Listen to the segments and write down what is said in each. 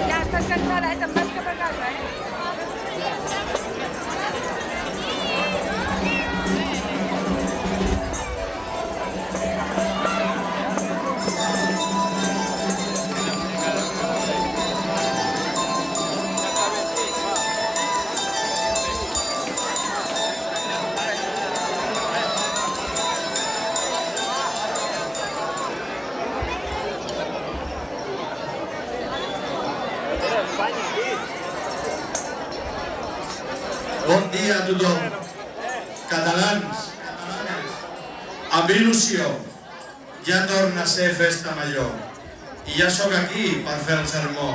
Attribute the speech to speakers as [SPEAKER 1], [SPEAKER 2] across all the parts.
[SPEAKER 1] Ja estàs cansada, te'n vas cap a casa,
[SPEAKER 2] Bon dia a tothom. Catalans, amb il·lusió, ja torna a ser festa major. I ja sóc aquí per fer el sermó.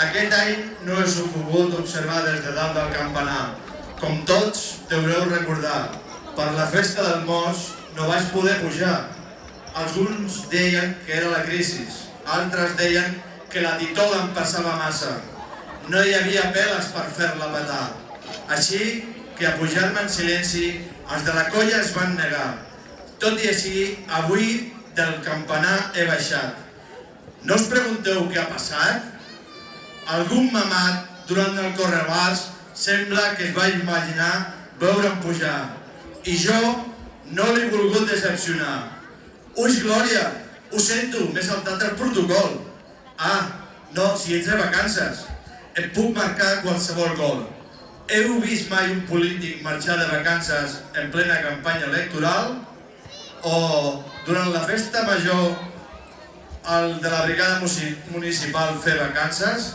[SPEAKER 2] Aquest any no us ho pogut observar des de dalt del campanar. Com tots deureu recordar, per la festa del Mos no vaig poder pujar. Alguns deien que era la crisi, altres deien que la titola em passava massa. No hi havia peles per fer-la petar. Així que a pujar-me en silenci, els de la colla es van negar. Tot i així, avui del campanar he baixat. No us pregunteu què ha passat? Algun mamat durant el correbars sembla que es va imaginar veure'm pujar. I jo no l'he volgut decepcionar. Ui, Glòria, ho sento, m'he saltat el protocol. Ah, no, si ets de vacances. Et puc marcar qualsevol gol. Heu vist mai un polític marxar de vacances en plena campanya electoral? O durant la festa major el de la brigada municipal fer vacances?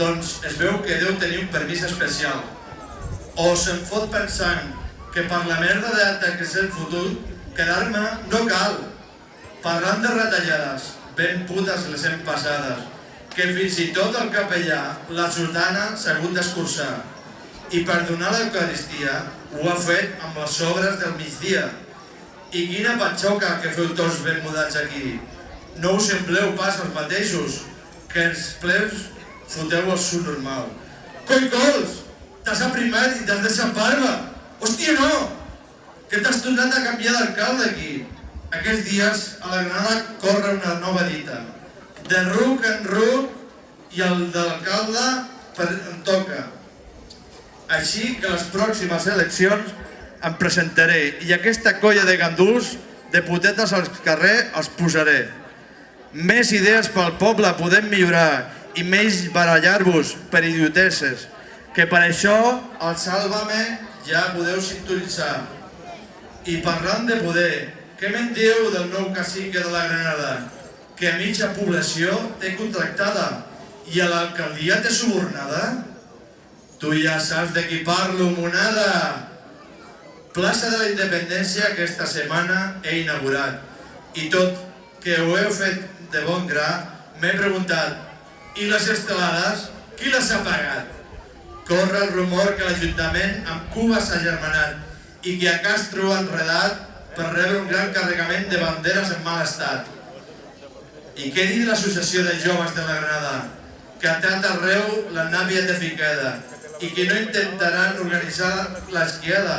[SPEAKER 2] Doncs es veu que deu tenir un permís especial. O se'm fot pensant que per la merda d'alta que s'ha fotut, quedar-me no cal. Parlant de retallades, ben putes les hem passades, que fins i tot el capellà, la sotana, s'ha hagut d'escurçar. I per donar l'Eucaristia ho ha fet amb les sobres del migdia. I quina patxoca que feu tots ben mudats aquí. No us sembleu pas els mateixos, que els plebs foteu el sud normal. Cols, t'has aprimat i t'has deixat barba. Hòstia, no! Que t'has tornat a canviar d'alcalde aquí. Aquests dies a la Granada corre una nova dita. De ruc en ruc i el de l'alcalde em toca. Així que a les pròximes eleccions em presentaré i aquesta colla de ganduls, de putetes al carrer, els posaré. Més idees pel poble podem millorar i menys barallar-vos per idioteses, que per això el Sálvame ja podeu sintonitzar. I parlant de poder, què me'n dieu del nou cacique de la Granada, que a mitja població té contractada i a l'alcaldia té subornada? Tu ja saps de qui parlo, monada! Plaça de la Independència aquesta setmana he inaugurat. I tot que ho heu fet de bon gra, m'he preguntat, i les estelades, qui les ha pagat? Corre el rumor que l'Ajuntament amb Cuba s'ha germanat i que a Castro ha enredat per rebre un gran carregament de banderes en mal estat. I què dir de l'Associació de Joves de la Granada, que ha tret arreu la nàvia de Fiqueda i que no intentaran organitzar l'esquiada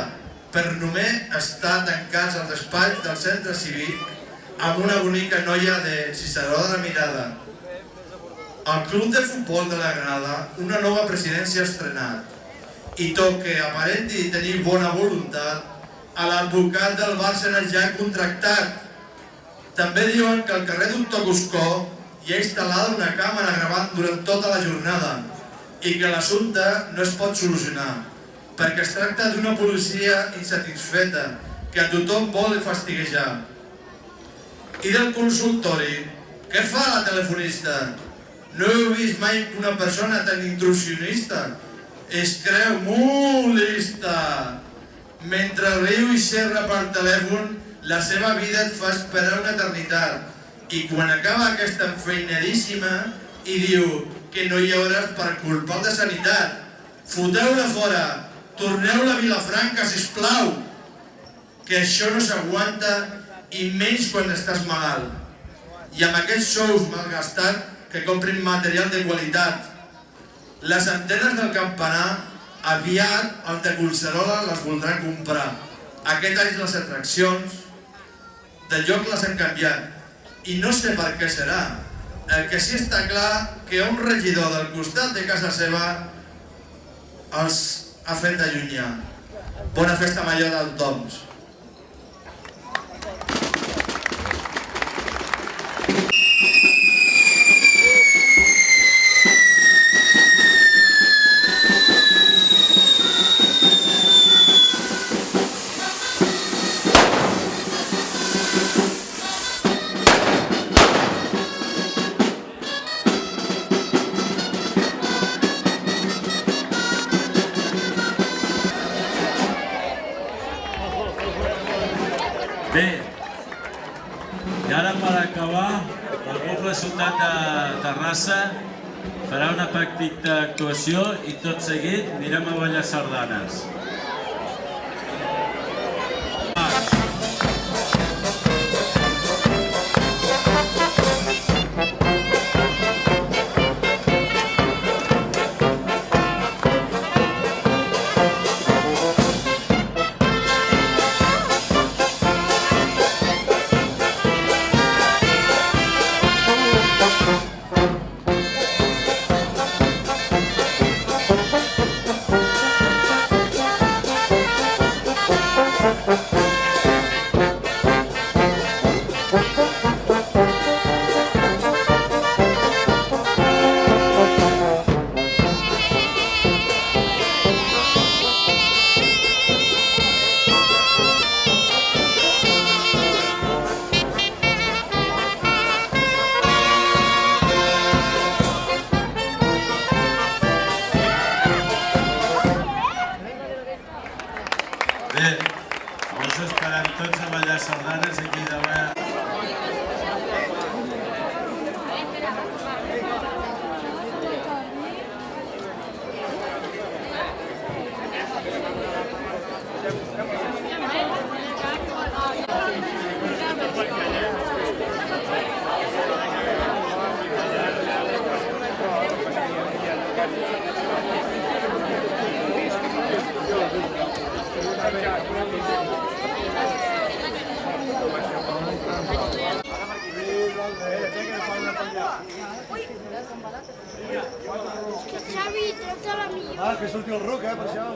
[SPEAKER 2] per només estar tancats al despatx del centre cívic amb una bonica noia de Ciceró de la Mirada. El Club de Futbol de la Granada, una nova presidència ha estrenat i tot que aparenti tenir bona voluntat, a l'advocat del Bárcenas ja ha contractat. També diuen que al carrer Doctor Cuscó hi ha instal·lada una càmera gravant durant tota la jornada i que l'assumpte no es pot solucionar, perquè es tracta d'una policia insatisfeta que a tothom vol fastiguejar. I del consultori, què fa la telefonista? No heu vist mai una persona tan intrusionista? Es creu molt lista. Mentre riu i xerra per telèfon, la seva vida et fa esperar una eternitat. I quan acaba aquesta enfeinadíssima i diu que no hi ha hores per culpar de sanitat. Foteu-la fora, torneu-la a Vilafranca, sisplau. que això no s'aguanta i menys quan estàs malalt. I amb aquests sous malgastats que comprin material de qualitat. Les antenes del campanar aviat els de Collserola les voldran comprar. Aquest any les atraccions de lloc les han canviat i no sé per què serà. El que sí està clar que un regidor del costat de casa seva els ha fet allunyar. Bona festa major del Toms.
[SPEAKER 3] Bé, i ara per acabar, el poble ciutat de Terrassa farà una petita actuació i tot seguit anirem a ballar sardanes. Bé, us esperem tots a ballar sardanes aquí davant.
[SPEAKER 4] Xavi, treu-te la millor.
[SPEAKER 5] Ah, que surti el ruc, per això.